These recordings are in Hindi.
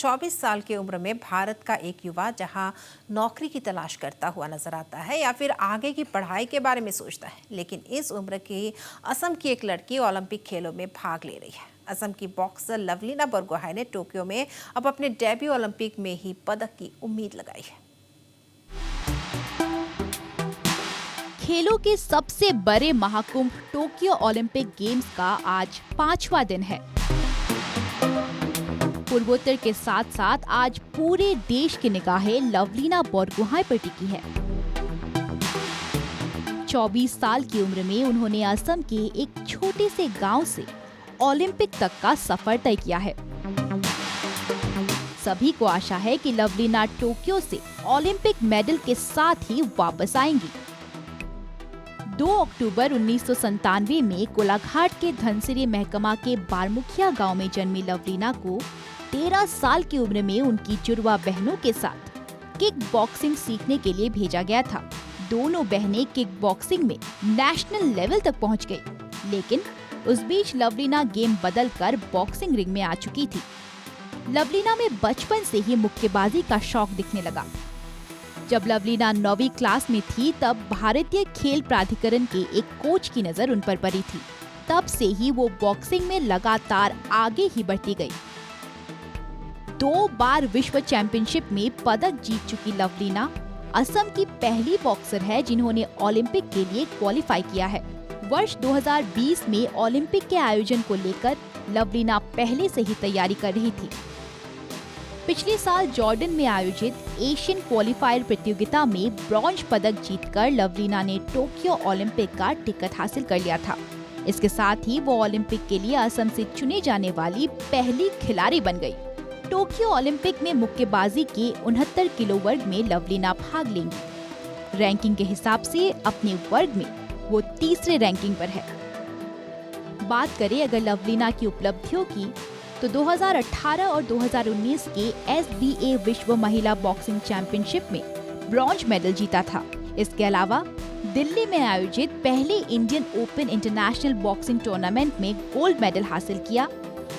24 साल की उम्र में भारत का एक युवा जहां नौकरी की तलाश करता हुआ नजर आता है या फिर आगे की पढ़ाई के बारे में सोचता है, लेकिन इस उम्र की असम की एक लड़की ओलंपिक खेलों में भाग ले रही है। असम की बॉक्सर लवलीना बोरगोहाई ने टोक्यो में अब अपने डेब्यू ओलंपिक में ही पदक की उम्मीद लगाई है। खेलों के सबसे बड़े महाकुंभ टोक्यो ओलंपिक गेम्स का आज 5वां दिन है। पूर्वोत्तर के साथ साथ आज पूरे देश की निगाहें लवलीना बोरगोहाई पर टिकी है। 24 साल की उम्र में उन्होंने असम के एक छोटे से गांव से ओलंपिक तक का सफर तय किया है। सभी को आशा है कि लवलीना टोक्यो से ओलंपिक मेडल के साथ ही वापस आएंगी। 2 अक्टूबर 1997 में कोलाघाट के धनसिरी महकमा के बारमुखिया गांव में जन्मी लवलीना को 13 साल की उम्र में उनकी जुड़वा बहनों के साथ किक बॉक्सिंग सीखने के लिए भेजा गया था। दोनों बहनें किक बॉक्सिंग में नेशनल लेवल तक पहुंच गई, लेकिन उस बीच लवलीना गेम बदलकर बॉक्सिंग रिंग में आ चुकी थी। लवलीना में बचपन से ही मुक्केबाजी का शौक दिखने लगा। जब लवलीना 9वीं क्लास में थी तब भारतीय खेल प्राधिकरण के एक कोच की नजर उन पर पड़ी थी। तब से ही वो बॉक्सिंग में लगातार आगे ही बढ़ती गई। 2 बार विश्व चैंपियनशिप में पदक जीत चुकी लवलीना असम की पहली बॉक्सर है जिन्होंने ओलंपिक के लिए क्वालिफाई किया है। वर्ष 2020 में ओलंपिक के आयोजन को लेकर लवलीना पहले से ही तैयारी कर रही थी। पिछले साल जॉर्डन में आयोजित एशियन क्वालिफायर प्रतियोगिता में ब्रॉन्ज पदक जीतकर लवलीना ने टोक्यो ओलंपिक का टिकट हासिल कर लिया था। इसके साथ ही वो ओलंपिक के लिए असम से चुने जाने वाली पहली खिलाड़ी बन गई। टोक्यो ओलंपिक में मुक्केबाजी के 69 किलो वर्ग में लवलीना भाग लेंगी। रैंकिंग के हिसाब से अपने वर्ग में वो तीसरे रैंकिंग पर है। बात करें अगर लवलीना की उपलब्धियों की, तो 2018 और 2019 के SBA विश्व महिला बॉक्सिंग चैंपियनशिप में ब्रॉन्ज मेडल जीता था। इसके अलावा दिल्ली में आयोजित पहले Indian open international boxing tournament में गोल्ड मेडल हासिल किया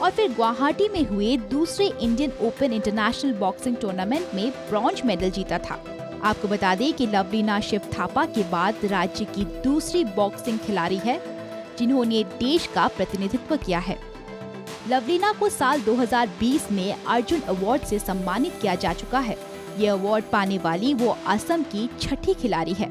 और फिर गुवाहाटी में हुए दूसरे Indian open international boxing tournament में ब्रॉन्ज मेडल जीता था। आपको बता दें कि लवलीना शिव थापा के बाद राज्य की दूसरी बॉक्सिंग खिलाड़ी है जिन्होंने देश का प्रतिनिधित्व किया है। लवलीना को साल 2020 में अर्जुन अवार्ड से सम्मानित किया जा चुका है। ये अवार्ड पाने वाली वो असम की 6ठी खिलाड़ी है।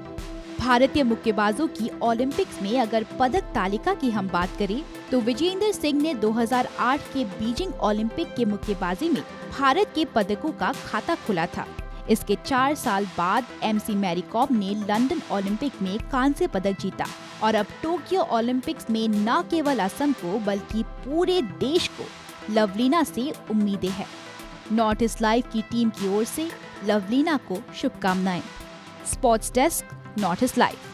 भारतीय मुक्केबाजों की ओलंपिक्स में अगर पदक तालिका की हम बात करें तो विजेंद्र सिंह ने 2008 के बीजिंग ओलंपिक के मुक्केबाजी में भारत के पदकों का खाता खोला था। इसके 4 साल बाद MC मैरी कॉम ने लंदन ओलंपिक में कांस्य पदक जीता और अब टोक्यो ओलंपिक्स में न केवल असम को बल्कि पूरे देश को लवलीना से उम्मीदें हैं। नॉर्थ ईस्ट लाइव की टीम की ओर से लवलीना को शुभकामनाएं। Sports desk, north east live.